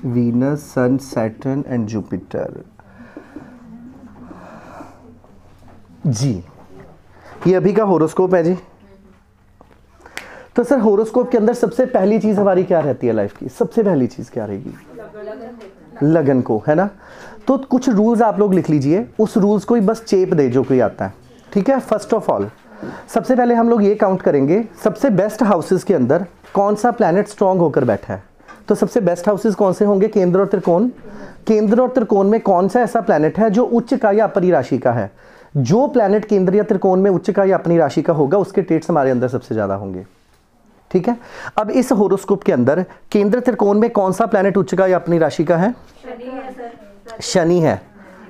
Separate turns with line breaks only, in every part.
Venus, sun, Saturn and Jupiter. जी ये अभी का होरोस्कोप है जी। तो सर होरोस्कोप के अंदर सबसे पहली चीज हमारी क्या रहती है लाइफ की? सबसे पहली चीज क्या रहेगी? लगन को, है ना। तो कुछ रूल्स आप लोग लिख लीजिए, उस रूल्स को ही बस चेप दे जो कोई आता है, ठीक है। फर्स्ट ऑफ ऑल सबसे पहले हम लोग ये काउंट करेंगे सबसे बेस्ट हाउसेस के अंदर कौन सा प्लैनेट स्ट्रांग होकर बैठा है। तो सबसे बेस्ट हाउसेस कौन से होंगे? केंद्र और त्रिकोण। केंद्र और त्रिकोण में कौन सा ऐसा प्लैनेट है जो उच्च का या अपनी राशि का है? जो प्लैनेट केंद्र या त्रिकोण में उच्च का या अपनी राशि का होगा उसके ट्रेट्स हमारे अंदर सबसे ज्यादा होंगे, ठीक है। अब इस होरोस्कोप के अंदर केंद्र त्रिकोण में कौन सा प्लैनेट उच्च का या अपनी राशि का है? शनि है,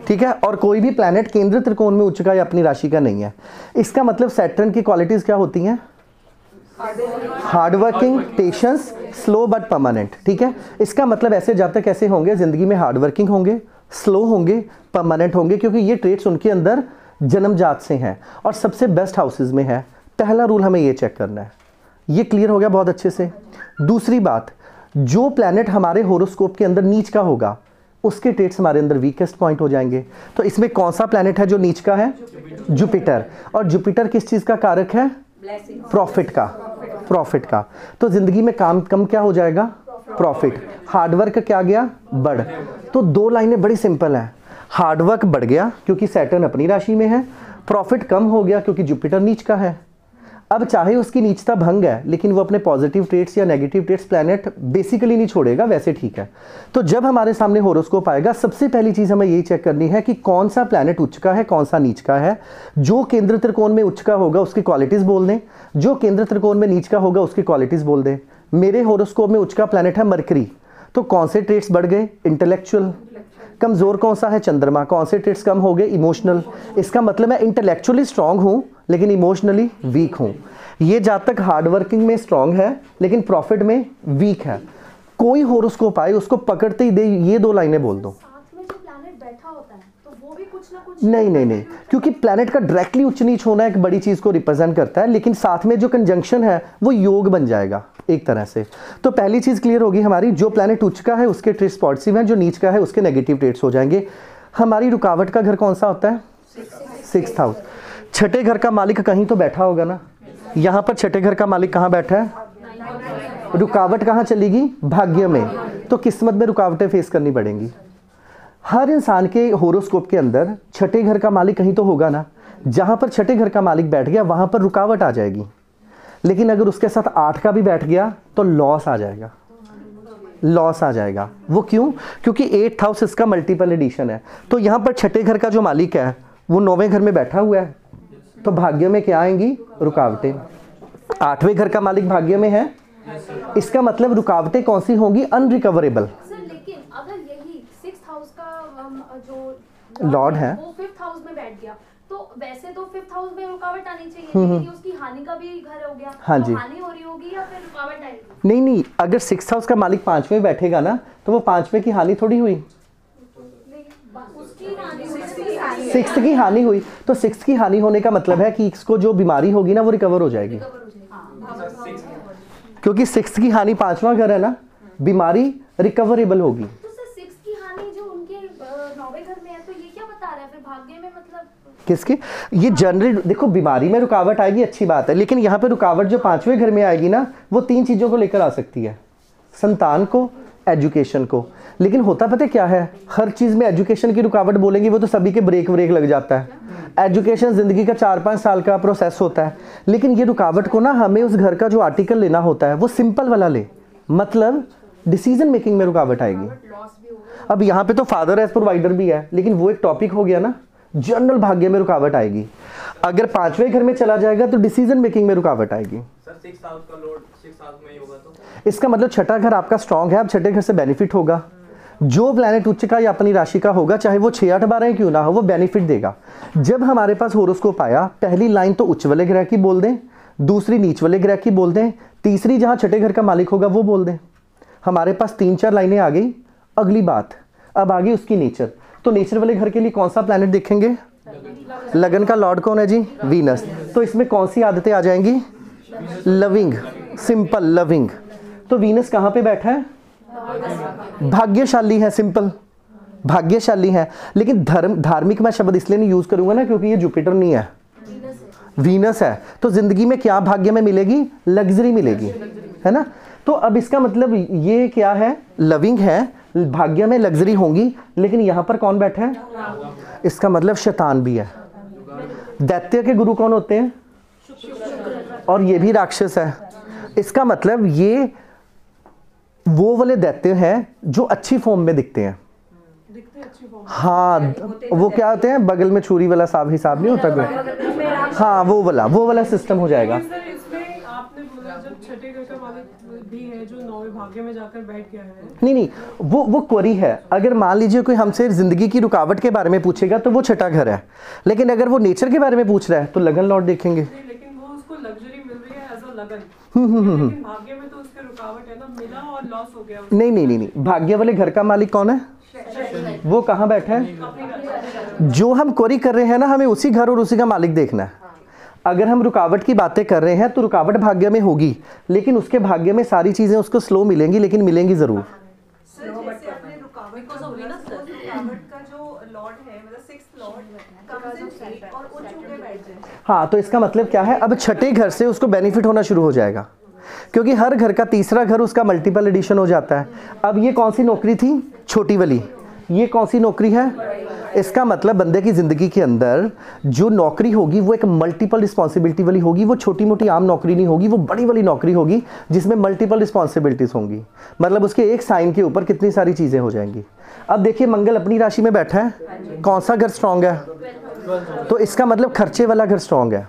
ठीक है। और कोई भी प्लैनेट केंद्र त्रिकोण में उच्च का या अपनी राशि का नहीं है। इसका मतलब सैटर्न की क्वालिटीज क्या होती हैं? Hardworking, patience, slow but permanent, ठीक है। इसका मतलब ऐसे जातक कैसे होंगे जिंदगी में? हार्डवर्किंग होंगे, स्लो होंगे, परमानेंट होंगे, क्योंकि ये ट्रेट्स उनके अंदर जन्मजात से हैं और सबसे बेस्ट हाउसेज में है। पहला रूल हमें ये चेक करना है। ये क्लियर हो गया बहुत अच्छे से। दूसरी बात, जो प्लैनेट हमारे होरोस्कोप के अंदर नीच का होगा उसके ट्रेट्स हमारे अंदर वीकेस्ट पॉइंट हो जाएंगे। तो इसमें कौन सा प्लैनेट है जो नीच का है? जुपिटर। और जुपिटर किस चीज का कारक है? प्रॉफिट का। प्रॉफिट का। तो जिंदगी में काम कम क्या हो जाएगा? प्रॉफिट। हार्डवर्क क्या गया? बढ़। तो दो लाइनें बड़ी सिंपल है। हार्डवर्क बढ़ गया क्योंकि सैटर्न अपनी राशि में है, प्रॉफिट कम हो गया क्योंकि जुपिटर नीच का है। अब चाहे उसकी नीचता भंग है लेकिन वो अपने पॉजिटिव ट्रेट्स या नेगेटिव ट्रेट्स प्लैनेट बेसिकली नहीं छोड़ेगा, वैसे ठीक है। तो जब हमारे सामने होरोस्कोप आएगा सबसे पहली चीज हमें यही चेक करनी है कि कौन सा प्लैनेट उच्च का है, कौन सा नीच का है। जो केंद्र त्रिकोण में उच्च का होगा उसकी क्वालिटीज बोल दें, जो केंद्र त्रिकोण में नीच का होगा उसकी क्वालिटीज बोल दें। मेरे होरोस्कोप में उच्च का प्लैनेट है मरकरी, तो कौन से ट्रेट्स बढ़ गए? इंटेलेक्चुअल। कमजोर कौन सा है? चंद्रमा। कौन से ट्रेट्स कम हो गए? इमोशनल। इसका मतलब मैं इंटेलेक्चुअली स्ट्रांग हूं लेकिन इमोशनली वीक हूं। ये जातक हार्डवर्किंग में स्ट्रांग है लेकिन प्रॉफिट में वीक है। कोई होरोस्कोप आए उसको पकड़ते ही दे ये दो लाइनें बोल दो।
साथ में जो प्लैनेट बैठा होता है तो वो भी कुछ ना कुछ
नहीं, क्योंकि प्लैनेट का डायरेक्टली उच्च नीच होना एक बड़ी चीज को रिप्रेजेंट करता है, लेकिन साथ में जो कंजंक्शन है वो योग बन जाएगा एक तरह से। तो पहली चीज क्लियर होगी हमारी, जो प्लैनेट उच्च का है उसके ट्रेट्स पॉजिटिव हैं, जो नीच का है उसके नेगेटिव ट्रेट्स हो जाएंगे। हमारी रुकावट का घर कौन सा होता है? 6th house. छठे घर का मालिक कहीं तो बैठा होगा ना। यहाँ पर छठे घर का मालिक कहाँ बैठा है? रुकावट कहाँ चलेगी? भाग्य में। तो किस्मत में रुकावटें फेस करनी पड़ेंगी। हर इंसान के होरोस्कोप के अंदर छठे घर का मालिक कहीं तो होगा ना। जहाँ पर छठे घर का मालिक बैठ गया वहाँ पर रुकावट आ जाएगी, लेकिन अगर उसके साथ 8 का भी बैठ गया तो लॉस आ जाएगा। लॉस आ जाएगा। वो क्यों? क्योंकि 8th हाउस इसका मल्टीपल एडिशन है। तो यहाँ पर छठे घर का जो मालिक है वो 9वें घर में बैठा हुआ है, तो भाग्य में क्या आएंगी? रुकावटें। 8वें घर का मालिक भाग्य में है, इसका मतलब रुकावटें कौन सी होंगी? अनरिकवरेबल।
सर लेकिन अगर यही 6th हाउस का जो
लॉर्ड है
वो 5th हाउस में बैठ गया तो वैसे तो 5th हाउस में रुकावट आनी चाहिए, लेकिन ये उसकी हानि का भी घर हो गया।
हाँ
तो
जी।
हानि हो रही होगी या फिर रुकावट आएगी?
नहीं, अगर 6th हाउस का मालिक 5वें बैठेगा ना तो वो 5वें की हानि थोड़ी हुई,
उसकी हानि
6th की हानि हुई। तो 6th की हानि होने का मतलब है कि इसको जो बीमारी होगी ना वो रिकवर हो जाएगी, क्योंकि 6th की हानि 5वां घर है ना, बीमारी रिकवरेबल होगी।
तो सर 6th की हानि जो उनके 9वें घर में है तो ये क्या बता रहा है फिर भाग्य में? मतलब
किसकी? ये जनरल देखो, बीमारी में रुकावट आएगी अच्छी बात है, लेकिन यहाँ पे रुकावट जो 5वें घर में आएगी ना वो 3 चीजों को लेकर आ सकती है, संतान को, एजुकेशन को। लेकिन होता पता क्या है, हर चीज में एजुकेशन की रुकावट बोलेंगे वो तो सभी के ब्रेक लग जाता है। एजुकेशन जिंदगी का 4-5 साल का प्रोसेस होता है, लेकिन ये रुकावट को ना हमें उस घर का जो आर्टिकल लेना होता है वो सिंपल वाला ले, मतलब डिसीजन मेकिंग में रुकावट आएगी। अब यहाँ पे तो फादर एज प्रोवाइडर भी है, लेकिन वो एक टॉपिक हो गया ना। जनरल भाग्य में रुकावट आएगी। अगर 5वें घर में चला जाएगा तो डिसीजन मेकिंग में रुकावट आएगी।
सर 6th हाउस का लॉर्ड 6th हाउस में ही होगा तो
इसका मतलब छठा घर आपका स्ट्रांग है, अब छठे घर से बेनिफिट होगा। जो प्लैनेट उच्च का या अपनी राशि का होगा, चाहे वो 6, 8, 12 क्यों ना हो, वो बेनिफिट देगा। जब हमारे पास होरोस्कोप आया, पहली लाइन तो उच्च वाले ग्रह की बोल दें, दूसरी नीच वाले ग्रह की बोल दें, तीसरी जहां छठे घर का मालिक होगा वो बोल दें। हमारे पास 3-4 लाइनें आ गई। अगली बात अब आ गई उसकी नेचर। तो नेचर वाले घर के लिए कौन सा प्लैनेट देखेंगे? लगन का लॉर्ड कौन है जी? वीनस। तो इसमें कौन सी आदतें आ जाएंगी? Loving, simple loving. तो वीनस कहाँ पे बैठा है? भाग्यशाली है, सिंपल भाग्यशाली है। लेकिन धार्मिक मैं शब्द इसलिए नहीं यूज करूंगा ना क्योंकि ये जुपिटर नहीं है, वीनस है। तो जिंदगी में क्या भाग्य में मिलेगी? लग्जरी मिलेगी, है ना। तो अब इसका मतलब ये क्या है? लविंग है, भाग्य में लग्जरी होंगी। लेकिन यहां पर कौन बैठा है? इसका मतलब शैतान भी है। दैत्य के गुरु कौन होते हैं? और ये भी राक्षस है। इसका मतलब ये वो वाले दैत्य हैं जो अच्छी फॉर्म में दिखते हैं। हाँ, वो क्या होते हैं? बगल में छुरी वाला साहब हिसाब नहीं होता कोई? हाँ, वो वाला सिस्टम हो जाएगा।
इसमें आपने बोला जब छठे घर का मालिक भी है जो नौवें भाग्य में जाकर बैठ गया है।
नहीं, वो क्वेरी है। अगर मान लीजिए कोई हमसे जिंदगी की रुकावट के बारे में पूछेगा तो वो छठा घर है। लेकिन अगर वो नेचर के बारे में पूछ रहा है तो लगन लॉर्ड देखेंगे।
लेकिन वो उसको लग्जरी मिल रही है एज अ लगन। लेकिन भाग्य में तो उसके रुकावट है ना, मिला और लॉस हो गया।
नहीं, भाग्य वाले घर का मालिक कौन है? वो कहाँ बैठा है? जो हम क्वेरी कर रहे हैं ना, हमें उसी घर और उसी का मालिक देखना है। अगर हम रुकावट की बातें कर रहे हैं तो रुकावट भाग्य में होगी, लेकिन उसके भाग्य में सारी चीजें उसको स्लो मिलेंगी, लेकिन मिलेंगी जरूर। हाँ, तो इसका मतलब क्या है? अब छठे घर से उसको बेनिफिट होना शुरू हो जाएगा, क्योंकि हर घर का तीसरा घर उसका मल्टीपल एडिशन हो जाता है। अब ये कौन सी नौकरी थी? छोटी वाली। ये कौन सी नौकरी है? इसका मतलब बंदे की जिंदगी के अंदर जो नौकरी होगी वो एक मल्टीपल रिस्पॉन्सिबिलिटी वाली होगी। वो छोटी मोटी आम नौकरी नहीं होगी, वो बड़ी वाली नौकरी होगी जिसमें मल्टीपल रिस्पॉन्सिबिलिटीज होंगी। मतलब उसके एक साइन के ऊपर कितनी सारी चीजें हो जाएंगी। अब देखिए, मंगल अपनी राशि में बैठा है, कौन सा घर स्ट्रांग है? तो इसका मतलब खर्चे वाला घर स्ट्रांग है।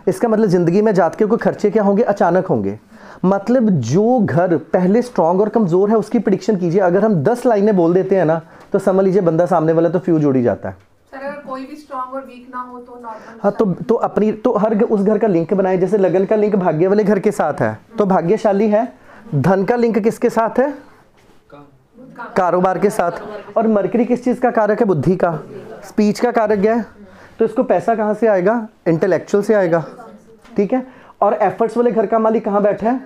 इसका मतलब जिंदगी में जात के कोई खर्चे क्या होंगे? अचानक होंगे। मतलब जो घर पहले स्ट्रांग और कमजोर है उसकी प्रेडिक्शन कीजिए। अगर हम 10 लाइनें बोल देते हैं ना तो समझ लीजिए बंदा सामने वाला तो फ्यूज उड़ ही जाता है।
सर अगर कोई भी स्ट्रांग और वीक ना हो तो नॉर्मल।
हाँ, तो अपनी तो हर उस घर का लिंक बनाए। जैसे लगन का लिंक भाग्य वाले घर के साथ है तो भाग्यशाली है। धन का लिंक किसके साथ है? कारोबार के साथ। और मरकरी किस चीज का कारक है? बुद्धि का, स्पीच का कारक है। तो इसको पैसा कहाँ से आएगा? इंटेलेक्चुअल से आएगा, ठीक है। और एफर्ट्स वाले घर का मालिक कहाँ बैठा है?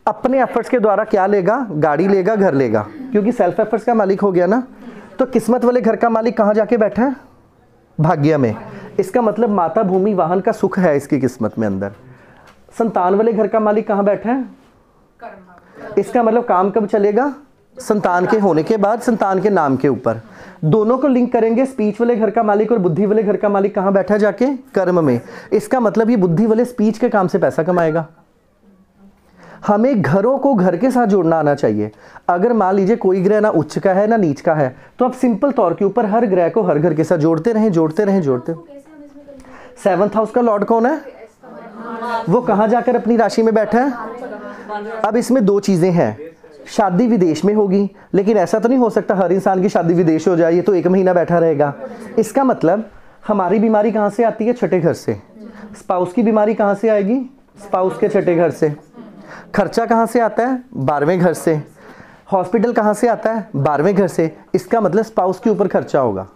अपने एफर्ट्स के द्वारा क्या लेगा? गाड़ी लेगा, घर लेगा, क्योंकि सेल्फ एफर्ट्स का मालिक हो गया ना। तो किस्मत वाले घर का मालिक कहाँ जाके बैठा है? भाग्य में। इसका मतलब माता भूमि वाहन का सुख है इसकी किस्मत में अंदर। संतान वाले घर का मालिक कहाँ बैठा है? इसका मतलब काम कब चलेगा? संतान के होने के बाद, संतान के नाम के ऊपर। दोनों को लिंक करेंगे। स्पीच वाले घर का मालिक और बुद्धि वाले घर का मालिक कहाँ बैठा है? जाके कर्म में। इसका मतलब ये बुद्धि वाले स्पीच के काम से पैसा कमाएगा। हमें घरों को घर के साथ जोड़ना आना चाहिए। अगर मान लीजिए कोई ग्रह ना उच्च का है ना नीच का है, तो आप सिंपल तौर के ऊपर हर ग्रह को हर घर के साथ जोड़ते रहें। 7th हाउस का लॉर्ड कौन है? वो कहाँ जाकर अपनी राशि में बैठा है? अब इसमें दो चीजें हैं। शादी विदेश में होगी, लेकिन ऐसा तो नहीं हो सकता हर इंसान की शादी विदेश हो जाए, ये तो 1 महीना बैठा रहेगा। इसका मतलब हमारी बीमारी कहाँ से आती है? छठे घर से। स्पाउस की बीमारी कहाँ से आएगी? स्पाउस के छठे घर से। खर्चा कहाँ से आता है? 12वें घर से। हॉस्पिटल कहाँ से आता है? 12वें घर से। इसका मतलब स्पाउस के ऊपर खर्चा होगा,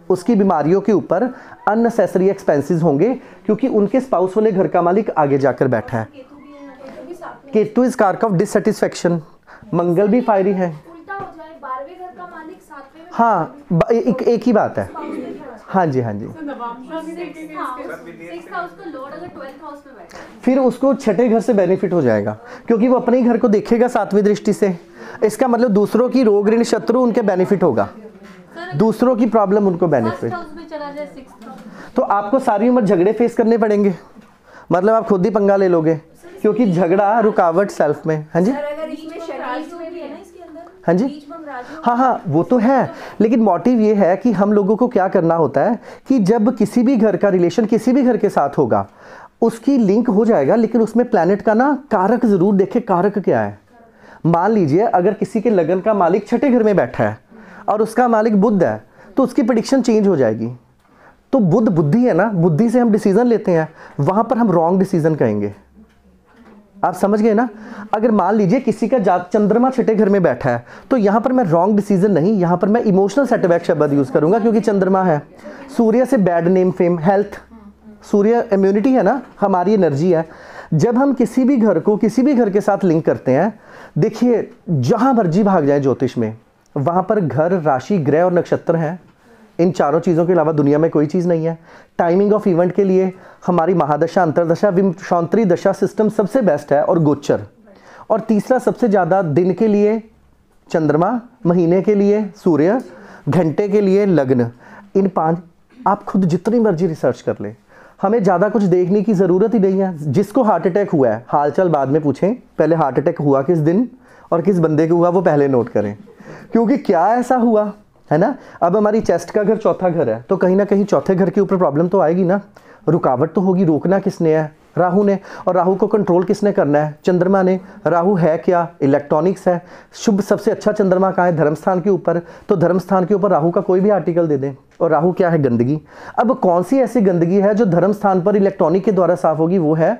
उसकी बीमारियों के ऊपर अननेसेसरी एक्सपेंसेस होंगे, क्योंकि उनके स्पाउस वाले घर का मालिक आगे जाकर बैठा है। केतु इज कारक ऑफ डिससेटिस्फैक्शन। मंगल भी फायरी है।
उल्टा हो जाए, 12वें घर का मालिक 7वें में।
हाँ, एक ही बात है। हाँ जी, हाँ जी। फिर उसको छठे घर से बेनिफिट हो जाएगा, क्योंकि वो अपने ही घर को देखेगा 7वीं दृष्टि से। इसका मतलब दूसरों की रोग ऋण शत्रु उनके बेनिफिट होगा, दूसरों की प्रॉब्लम उनको बेनिफिट। तो आपको सारी उम्र झगड़े फेस करने पड़ेंगे। मतलब आप खुद ही पंगा ले लोगे, क्योंकि झगड़ा रुकावट सेल्फ में। हाँ जी, हाँ जी, हाँ, वो तो है। लेकिन मोटिव ये है कि हम लोगों को क्या करना होता है कि जब किसी भी घर का रिलेशन किसी भी घर के साथ होगा, उसकी लिंक हो जाएगा, लेकिन उसमें प्लैनेट का ना कारक जरूर देखे। कारक क्या है? मान लीजिए अगर किसी के लगन का मालिक छठे घर में बैठा है और उसका मालिक बुध है, तो उसकी प्रेडिक्शन चेंज हो जाएगी। तो बुध बुद्धि है ना, बुद्धि से हम डिसीजन लेते हैं, वहां पर हम रॉन्ग डिसीजन कहेंगे। आप समझ गए ना? अगर मान लीजिए किसी का चंद्रमा छठे घर में बैठा है, तो यहां पर मैं रॉन्ग डिसीजन नहीं, यहां पर मैं इमोशनल सेटबैक शब्द यूज करूंगा, क्योंकि चंद्रमा है। सूर्य से बैड नेम फेम हेल्थ, सूर्य इम्यूनिटी है ना, हमारी एनर्जी है। जब हम किसी भी घर को किसी भी घर के साथ लिंक करते हैं, देखिए जहां मर्जी भाग जाए ज्योतिष में, वहां पर घर, राशि, ग्रह और नक्षत्र हैं। इन चारों चीज़ों के अलावा दुनिया में कोई चीज़ नहीं है। टाइमिंग ऑफ इवेंट के लिए हमारी महादशा, अंतरदशा, विंशोत्तरी दशा सिस्टम सबसे बेस्ट है, और गोचर। और तीसरा सबसे ज़्यादा दिन के लिए चंद्रमा, महीने के लिए सूर्य, घंटे के लिए लग्न। इन 5 आप खुद जितनी मर्जी रिसर्च कर ले, हमें ज़्यादा कुछ देखने की ज़रूरत ही नहीं है। जिसको हार्ट अटैक हुआ है, हालचाल बाद में पूछें, पहले हार्ट अटैक हुआ किस दिन और किस बंदे को हुआ वो पहले नोट करें, क्योंकि क्या ऐसा हुआ है ना। अब हमारी चेस्ट का घर चौथा घर है, तो कहीं ना कहीं चौथे घर के ऊपर प्रॉब्लम तो आएगी ना, रुकावट तो होगी। रोकना किसने है? राहु ने। और राहु को कंट्रोल किसने करना है? चंद्रमा ने। राहु है क्या? इलेक्ट्रॉनिक्स है। शुभ सबसे अच्छा चंद्रमा कहाँ है? धर्म स्थान के ऊपर। तो धर्म स्थान के ऊपर राहु का कोई भी आर्टिकल दे दें। और राहु क्या है? गंदगी। अब कौन सी ऐसी गंदगी है जो धर्म स्थान पर इलेक्ट्रॉनिक के द्वारा साफ होगी? वो है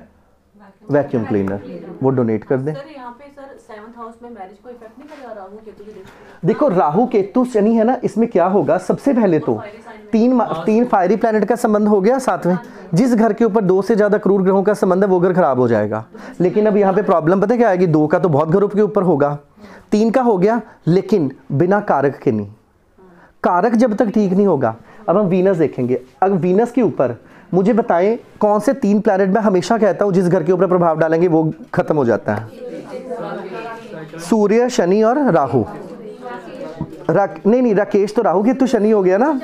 वैक्यूम क्लीनर। वो डोनेट कर दें।
सर यहाँ पे सर 7th हाउस में मैरिज को इफेक्ट नहीं करेगा राहु केतु की दृष्टि?
देखो राहु केतु शनि है ना, इसमें क्या होगा, सबसे पहले तो तीन फायरी प्लैनेट का संबंध हो गया साथ में। जिस घर के ऊपर 2 से ज्यादा क्रूर ग्रहों का संबंध है वो घर खराब हो जाएगा। लेकिन अब यहाँ पे प्रॉब्लम पता क्या आएगी? 2 का तो बहुत घरों के ऊपर होगा, 3 का हो गया, लेकिन बिना कारक के नहीं। कारक जब तक ठीक नहीं होगा। अब हम वीनस देखेंगे। अब वीनस के ऊपर मुझे बताएं कौन से 3 प्लैनेट मैं हमेशा कहता हूं जिस घर के ऊपर प्रभाव डालेंगे वो खत्म हो जाता है? सूर्य, शनि और राहु। नहीं, राकेश तो राहु केतु शनि हो गया ना।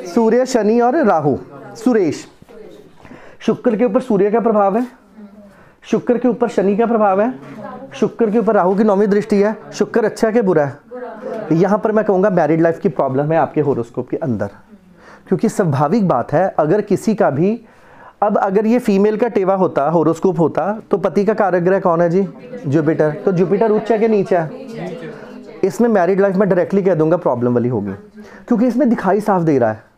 सूर्य, शनि और राहु। सुरेश। शुक्र के ऊपर सूर्य का प्रभाव है, शुक्र के ऊपर शनि का प्रभाव है, शुक्र के ऊपर राहु की 9वीं दृष्टि है। शुक्र अच्छा है कि बुरा है? यहाँ पर मैं कहूँगा मैरिड लाइफ की प्रॉब्लम है आपके होरोस्कोप के अंदर, क्योंकि स्वाभाविक बात है अगर किसी का भी, अब अगर ये फीमेल का टेवा होता, होरोस्कोप होता, तो पति का कारक ग्रह कौन है जी? जुपिटर। तो जुपिटर उच्च है कि नीचा है? इसमें मैरिड लाइफ में डायरेक्टली कह दूंगा प्रॉब्लम वाली होगी, क्योंकि इसमें दिखाई साफ दे रहा है।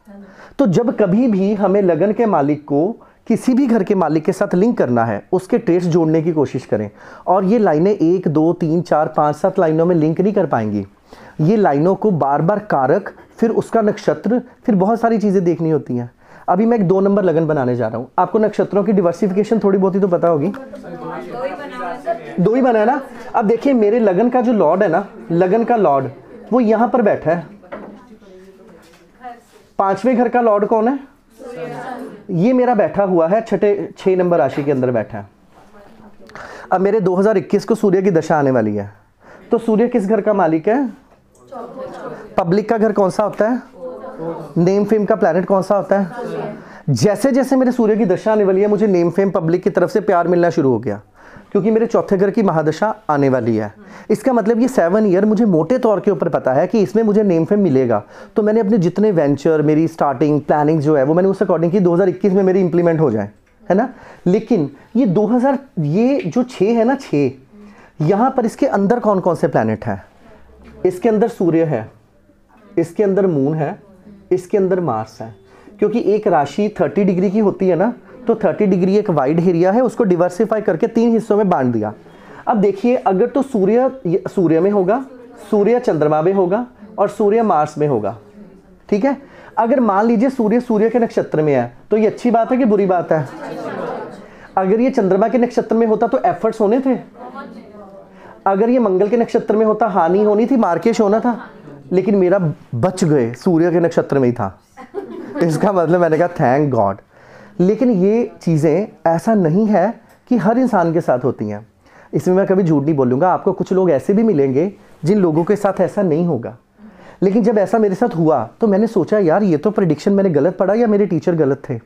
तो जब कभी भी हमें लगन के मालिक को किसी भी घर के मालिक के साथ लिंक करना है, उसके ट्रेस जोड़ने की कोशिश करें। और ये लाइनें 1, 2, 3, 4, 5, 7 लाइनों में लिंक नहीं कर पाएंगी। ये लाइनों को बार बार कारक, फिर उसका नक्षत्र, फिर बहुत सारी चीज़ें देखनी होती हैं। अभी मैं एक 2 नंबर लगन बनाने जा रहा हूँ। आपको नक्षत्रों की डिवर्सिफिकेशन थोड़ी बहुत ही तो पता होगी। 2 ही बना है ना। अब देखिए मेरे लगन का जो लॉर्ड है ना, लगन का लॉर्ड वो यहाँ पर बैठा है। 5वें घर का लॉर्ड कौन है? ये मेरा बैठा हुआ है 6 नंबर राशि के अंदर बैठा है। अब मेरे 2021 को सूर्य की दशा आने वाली है, तो सूर्य किस घर का मालिक है? पब्लिक का घर कौन सा होता है? नेम फेम का प्लैनेट कौन सा होता है? जैसे जैसे मेरे सूर्य की दशा आने वाली है, मुझे नेम फेम पब्लिक की तरफ से प्यार मिलना शुरू हो गया, क्योंकि मेरे चौथे घर की महादशा आने वाली है। इसका मतलब ये 7 ईयर मुझे मोटे तौर के ऊपर पता है कि इसमें मुझे नेम फेम मिलेगा। तो मैंने अपने जितने वेंचर, मेरी स्टार्टिंग प्लानिंग जो है वो मैंने उस अकॉर्डिंग की 2021 में मेरी इंप्लीमेंट हो जाए, है ना। लेकिन ये 2000 ये जो 6 है ना, 6 यहाँ पर इसके अंदर कौन कौन से प्लैनेट हैं? इसके अंदर सूर्य है, इसके अंदर मून है, इसके अंदर मार्स है। क्योंकि एक राशि 30 डिग्री की होती है ना, तो 30 डिग्री एक वाइड एरिया है, उसको डिवर्सिफाई करके 3 हिस्सों में बांट दिया। अब देखिए अगर तो सूर्य में होगा, सूर्य चंद्रमा में होगा और सूर्य मार्स में होगा, ठीक है। अगर मान लीजिए सूर्य के नक्षत्र में है, तो ये अच्छी बात है कि बुरी बात है? अगर ये चंद्रमा के नक्षत्र में होता तो एफर्ट्स होने थे। अगर ये मंगल के नक्षत्र में होता हानि होनी थी, मार्केश होना था। लेकिन मेरा बच गए, सूर्य के नक्षत्र में ही था। इसका मतलब मैंने कहा थैंक गॉड। लेकिन ये चीज़ें ऐसा नहीं है कि हर इंसान के साथ होती हैं। इसमें मैं कभी झूठ नहीं बोलूँगा। आपको कुछ लोग ऐसे भी मिलेंगे जिन लोगों के साथ ऐसा नहीं होगा। लेकिन जब ऐसा मेरे साथ हुआ तो मैंने सोचा यार ये तो प्रेडिक्शन मैंने गलत पढ़ा या मेरे टीचर गलत थे।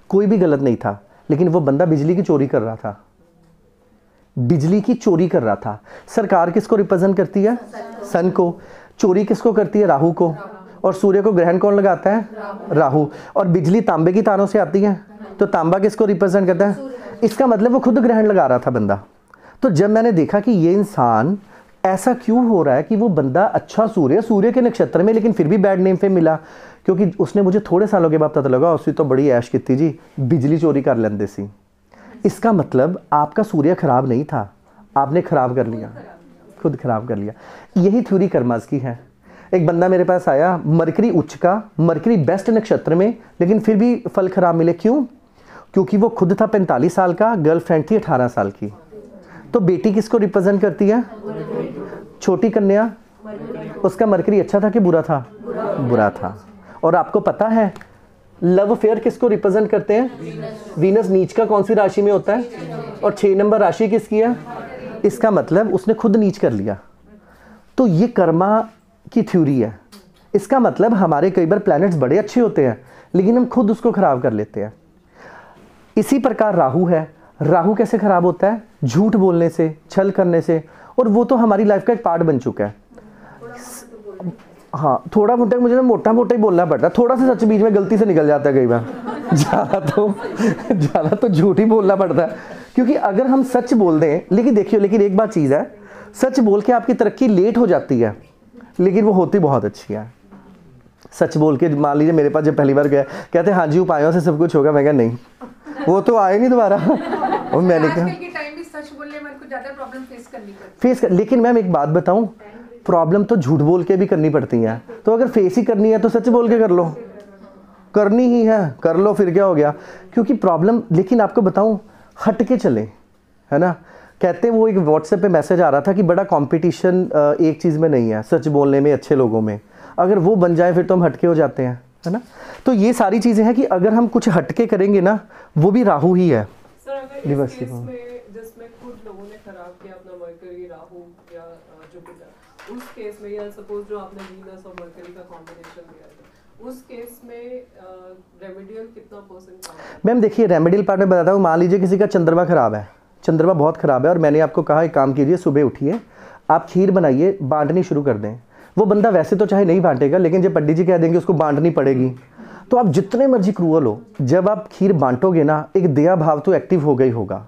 कोई भी गलत नहीं था, लेकिन वो बंदा बिजली की चोरी कर रहा था। बिजली की चोरी कर रहा था। सरकार किसको रिप्रेजेंट करती है? सन को। चोरी किसको करती है? राहु को। और सूर्य को ग्रहण कौन लगाता है? राहु। और बिजली तांबे की तारों से आती है, तो तांबा किसको रिप्रेजेंट करता है? इसका मतलब वो खुद ग्रहण लगा रहा था बंदा। तो जब मैंने देखा कि ये इंसान ऐसा क्यों हो रहा है कि वो बंदा अच्छा सूर्य के नक्षत्र में, लेकिन फिर भी बैड नेम पे मिला, क्योंकि उसने मुझे थोड़े सालों के बाद पता लगा उसकी तो बड़ी ऐश की थी जी, बिजली चोरी कर लेंदे सी। इसका मतलब आपका सूर्य खराब नहीं था, आपने खराब कर लिया, खुद खराब कर लिया। यही थ्योरी कर्मास की है। एक बंदा मेरे पास आया, मरकरी उच्च का, मरकरी बेस्ट नक्षत्र में, लेकिन फिर भी फल खराब मिले। क्यों? क्योंकि वो खुद था 45 साल का, गर्लफ्रेंड थी 18 साल की। तो बेटी किसको रिप्रेजेंट करती है? छोटी कन्या, उसका मरकरी अच्छा था कि बुरा था? बुरा था। और आपको पता है लव अफेयर किसको रिप्रेजेंट करते हैं? वीनस नीच का कौन सी राशि में होता है? और 6 नंबर राशि किसकी है? इसका मतलब उसने खुद नीच कर लिया। तो ये कर्मा की थ्योरी है। इसका मतलब हमारे कई बार प्लैनेट्स बड़े अच्छे होते हैं लेकिन हम खुद उसको खराब कर लेते हैं। इसी प्रकार राहु है। राहु कैसे खराब होता है? झूठ बोलने से, छल करने से, और वो तो हमारी लाइफ का एक पार्ट बन चुका है। हाँ, थोड़ा मोटा मुझे मोटा मोटा ही बोलना पड़ता है, थोड़ा सा सच बीच में गलती से निकल जाता है कई बार। ज़्यादा तो झूठ ही बोलना पड़ता है, क्योंकि अगर हम सच बोल दें, लेकिन देखिए, लेकिन एक बात चीज़ है, सच बोल के आपकी तरक्की लेट हो जाती है लेकिन वो होती बहुत अच्छी है। सच बोल के मान लीजिए मेरे पास जब पहली बार गया, कहते हाँ जी उपायों से सब कुछ होगा, मैं कहा नहीं, वो तो आए नहीं दोबारा। और मैंने कहा
सच बोलने में कुछ ज्यादा प्रॉब्लम फेस करनी पड़ती है।
लेकिन मैम एक बात बताऊं, प्रॉब्लम तो झूठ बोल के भी करनी पड़ती है। तो अगर फेस ही करनी है तो सच बोल के कर लो, करनी ही है कर लो, फिर क्या हो गया? क्योंकि प्रॉब्लम, लेकिन आपको बताऊं, हट के चले, है ना। कहते वो एक व्हाट्सएप पे मैसेज आ रहा था कि बड़ा कंपटीशन एक चीज़ में नहीं है, सच बोलने में, अच्छे लोगों में। अगर वो बन जाए फिर तो हम हटके हो जाते हैं, है ना। तो ये सारी चीज़ें हैं कि अगर हम कुछ हटके करेंगे ना, वो भी राहु ही है।
सर अगर इस केस में जिसमें खुद लोगों ने खराब किया अपना मरकरी, राहु या जुपिटर, उस केस में, या सपोज जो आपने वीनस और मरकरी का कॉम्बिनेशन दिया था, उस केस में रेमेडियल कितना %?
मैम देखिए, रेमेडियल पार्ट में बताता हूँ। मान लीजिए किसी का चंद्रमा खराब है, चंद्रमा बहुत ख़राब है, और मैंने आपको कहा एक काम कीजिए, सुबह उठिए, आप खीर बनाइए, बांटनी शुरू कर दें। वो बंदा वैसे तो चाहे नहीं बांटेगा, लेकिन जब पंडित जी कह देंगे उसको बांटनी पड़ेगी, तो आप जितने मर्जी क्रूअल हो, जब आप खीर बांटोगे ना, एक दया भाव तो एक्टिव होगा ही होगा।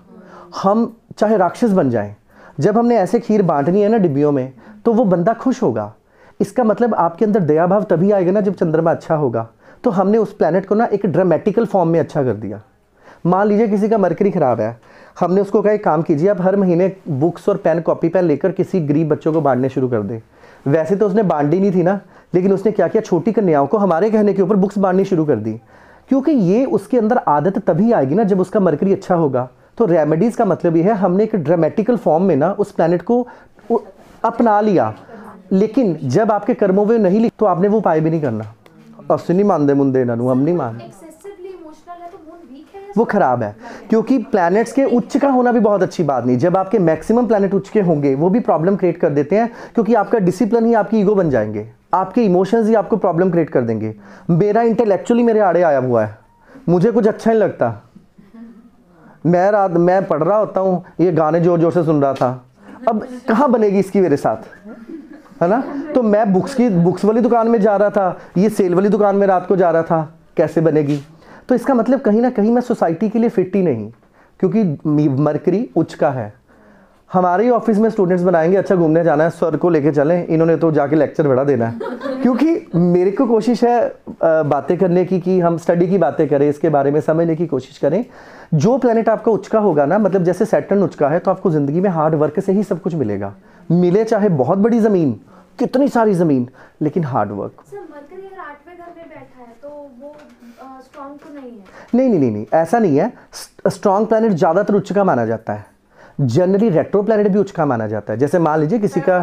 हम चाहे राक्षस बन जाएं, जब हमने ऐसे खीर बांटनी है ना डिब्बियों में, तो वो बंदा खुश होगा। इसका मतलब आपके अंदर दया भाव तभी आएगा ना जब चंद्रमा अच्छा होगा। तो हमने उस प्लैनेट को ना एक ड्रामेटिकल फॉर्म में अच्छा कर दिया। मान लीजिए किसी का मरकरी खराब है, हमने उसको कहा एक काम कीजिए, आप हर महीने बुक्स और पेन, कॉपी पेन लेकर किसी गरीब बच्चों को बांटने शुरू कर दें। वैसे तो उसने बांटी नहीं थी ना, लेकिन उसने क्या किया, छोटी कन्याओं को हमारे कहने के ऊपर बुक्स बांटनी शुरू कर दी। क्योंकि ये उसके अंदर आदत तभी आएगी ना जब उसका मरकरी अच्छा होगा। तो रेमेडीज का मतलब ये है, हमने एक ड्रामेटिकल फॉर्म में ना उस प्लैनेट को अपना लिया। लेकिन जब आपके कर्मों में नहीं लिख, तो आपने वो उपाय भी नहीं करना। असली नहीं मानते मुंदे ना, हम नहीं मान, वो खराब है। क्योंकि प्लैनेट्स के उच्च का होना भी बहुत अच्छी बात नहीं। जब आपके मैक्सिमम प्लैनेट उच्च के होंगे, वो भी प्रॉब्लम क्रिएट कर देते हैं, क्योंकि आपका डिसिप्लिन ही आपकी ईगो बन जाएंगे, आपके इमोशंस ही आपको प्रॉब्लम क्रिएट कर देंगे। मेरा इंटेलेक्चुअली मेरे आड़े आया हुआ है, मुझे कुछ अच्छा नहीं लगता। मैं पढ़ रहा होता हूँ, ये गाने जोर जोर से सुन रहा था, अब कहाँ बनेगी इसकी मेरे साथ, है ना। तो मैं बुक्स वाली दुकान में जा रहा था, ये सेल वाली दुकान में रात को जा रहा था, कैसे बनेगी। तो इसका मतलब कहीं ना कहीं मैं सोसाइटी के लिए फिट ही नहीं, क्योंकि मरकरी उच्च का है। हमारे ही ऑफिस में स्टूडेंट्स बनाएंगे, अच्छा घूमने जाना है, सर को लेके चलें, इन्होंने तो जाके लेक्चर बड़ा देना है। क्योंकि मेरे को कोशिश है बातें करने की, कि हम स्टडी की बातें करें, इसके बारे में समझने की कोशिश करें। जो प्लैनेट आपका उच्च का होगा ना, मतलब जैसे सैटर्न उच्च का है, तो आपको ज़िंदगी में हार्ड वर्क से ही सब कुछ मिलेगा। मिले चाहे बहुत बड़ी ज़मीन, कितनी सारी ज़मीन, लेकिन हार्ड वर्क।
स्ट्रॉन्ग तो नहीं है?
नहीं, ऐसा नहीं है। स्ट्रॉन्ग प्लैनेट ज़्यादातर उच्च का माना जाता है। जनरली रेट्रो प्लैनेट भी उच्च का माना जाता है। जैसे मान लीजिए किसी का,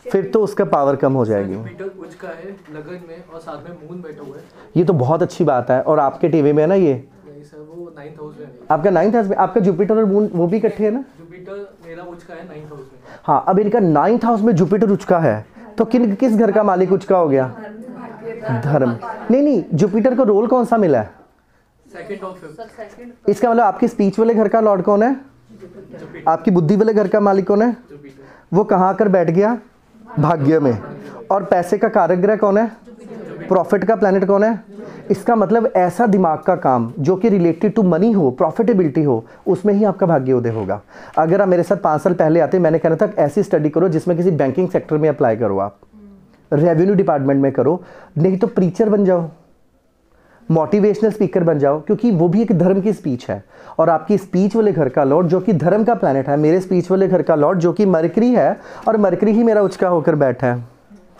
फिर तो उसका पावर कम हो जाएगी।
जुपिटर उच्च का है लगन में, और साथ में मून बैठा हुआ है।
ये तो बहुत अच्छी बात है। और आपके टीवी में है ना, ये
नहीं सर, वो 9th हाउस में है।
आपका 9th हाउस में, आपका जुपिटर और मून वो भी इकट्ठे है ना।
जुपिटर मेरा उच्च का है 9th हाउस में।
हाँ, अब इनका 9th हाउस में जुपिटर उच्च का है, तो किस घर का मालिक उच्च का हो गया? धर्म। नहीं, जुपिटर को रोल कौन सा मिला है?
सेकंड और फिफ्थ।
इसका मतलब आपकी स्पीच वाले घर का लॉर्ड कौन है? आपकी बुद्धि वाले घर का मालिक कौन है? वो कहाँ आकर बैठ गया? भाग्य में। और पैसे का कारक ग्रह कौन है? प्रॉफिट का प्लैनेट कौन है? इसका मतलब ऐसा दिमाग का काम जो कि रिलेटेड टू मनी हो, प्रॉफिटेबिलिटी हो, उसमें ही आपका भाग्योदय होगा। अगर आप मेरे साथ 5 साल पहले आते, मैंने कहना था ऐसी स्टडी करो जिसमें किसी बैंकिंग सेक्टर में अप्लाई करो, आप रेवेन्यू डिपार्टमेंट में करो, नहीं तो प्रीचर बन जाओ, मोटिवेशनल स्पीकर बन जाओ, क्योंकि वो भी एक धर्म की स्पीच है। और आपकी स्पीच वाले घर का लॉर्ड जो कि धर्म का प्लैनेट है, मेरे स्पीच वाले घर का लॉर्ड जो कि मरकरी है, और मरकरी ही मेरा उच्च का होकर बैठा है।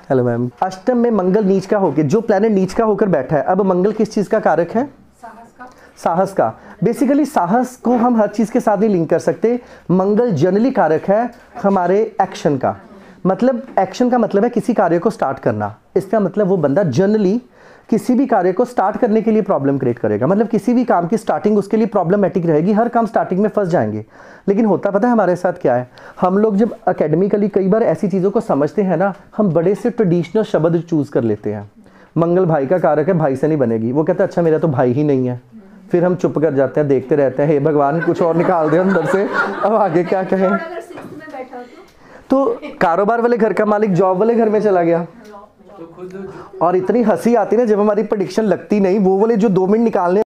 Hello ma'am. अष्टम में मंगल नीच का होकर, जो प्लैनेट नीच का होकर बैठा है। अब मंगल किस चीज़ का कारक है? साहस का। बेसिकली साहस को हम हर चीज़ के साथ नहीं लिंक कर सकते। मंगल जनरली कारक है हमारे एक्शन का, मतलब एक्शन का मतलब है किसी कार्य को स्टार्ट करना। इसका मतलब वो बंदा जनरली किसी भी कार्य को स्टार्ट करने के लिए प्रॉब्लम क्रिएट करेगा, मतलब किसी भी काम की स्टार्टिंग उसके लिए प्रॉब्लमेटिक रहेगी, हर काम स्टार्टिंग में फंस जाएंगे। लेकिन होता पता है हमारे साथ क्या है, हम लोग जब एकेडमिकली कई बार ऐसी चीज़ों को समझते हैं ना, हम बड़े से ट्रेडिशनल शब्द चूज़ कर लेते हैं। मंगल भाई का कारक है, भाई से नहीं बनेगी, वो कहता है अच्छा मेरा तो भाई ही नहीं है, फिर हम चुप कर जाते हैं, देखते रहते हैं, हे भगवान कुछ और निकाल दे अंदर से, अब आगे क्या कहें।
अगर 6th में बैठा
तो कारोबार वाले घर का मालिक जॉब वाले घर में चला गया,
तो खुद
और इतनी हंसी आती ना जब हमारी प्रेडिक्शन लगती नहीं, वो वाले जो 2 मिनट निकालने